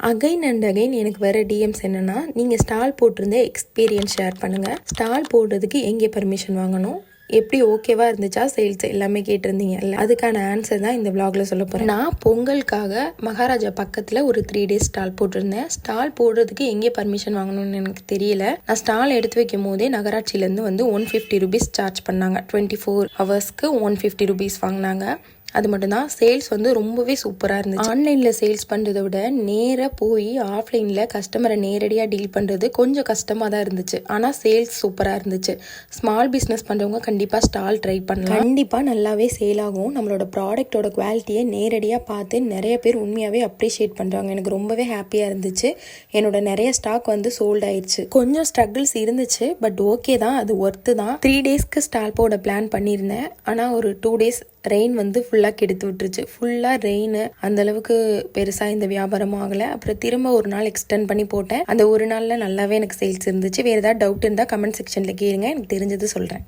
Again and again எனக்கு வர DMs என்னென்னா, நீங்கள் ஸ்டால் போட்டிருந்த எக்ஸ்பீரியன்ஸ் ஷேர் பண்ணுங்கள். ஸ்டால் போடுறதுக்கு எங்கே பர்மிஷன் வாங்கணும், எப்படி ஓகேவா இருந்துச்சா சேல்ஸ் எல்லாமே கேட்டிருந்தீங்கல்ல, அதுக்கான ஆன்சர் தான் இந்த விளாகில் சொல்ல போகிறேன். நான் பொங்கலுக்காக மகாராஜா பக்கத்தில் ஒரு 3 days ஸ்டால் போட்டிருந்தேன். ஸ்டால் போடுறதுக்கு எங்கே பர்மிஷன் வாங்கணும்னு எனக்கு தெரியல. நான் ஸ்டால் எடுத்து வைக்கும் போதே நகராட்சியிலேருந்து வந்து 150 rupees சார்ஜ் பண்ணாங்க. 24 hours-க்கு 150 rupees வாங்கினாங்க. அது மட்டும்தான். சேல்ஸ் வந்து ரொம்பவே சூப்பராக இருந்துச்சு. ஆன்லைனில் சேல்ஸ் பண்ணுறதை விட நேராக போய் ஆஃப்லைனில் கஸ்டமரை நேரடியாக டீல் பண்ணுறது கொஞ்சம் கஷ்டமாக தான் இருந்துச்சு. ஆனால் சேல்ஸ் சூப்பராக இருந்துச்சு. ஸ்மால் பிஸ்னஸ் பண்ணுறவங்க கண்டிப்பாக ஸ்டால் ட்ரை பண்ணலாம். கண்டிப்பாக நல்லாவே சேல் ஆகும். நம்மளோட ப்ராடக்டோட குவாலிட்டியை நேரடியாக பார்த்து நிறைய பேர் உண்மையாகவே அப்ரிஷியேட் பண்ணுறாங்க. எனக்கு ரொம்பவே ஹாப்பியாக இருந்துச்சு. என்னோட நிறைய ஸ்டாக் வந்து சோல்ட் ஆயிடுச்சு. கொஞ்சம் ஸ்ட்ரகிள்ஸ் இருந்துச்சு, பட் ஓகே தான், அது ஒர்த்து தான். 3 days-க்கு ஸ்டால் போட பிளான் பண்ணியிருந்தேன். ஆனால் ஒரு 2 days ரெயின் வந்து ஃபுல்லாக கெடுத்து விட்டுருச்சு. ஃபுல்லாக ரெயின், அந்தளவுக்கு பெருசாக இந்த வியாபாரமும் ஆகலை. அப்புறம் திரும்ப ஒரு நாள் எக்ஸ்டெண்ட் பண்ணி போட்டேன். அந்த ஒரு நாளில் நல்லாவே எனக்கு சேல்ஸ் இருந்துச்சு. வேறு ஏதாவது டவுட் இருந்தால் கமெண்ட் செக்ஷனில் கேளுங்க, எனக்கு தெரிஞ்சது சொல்கிறேன்.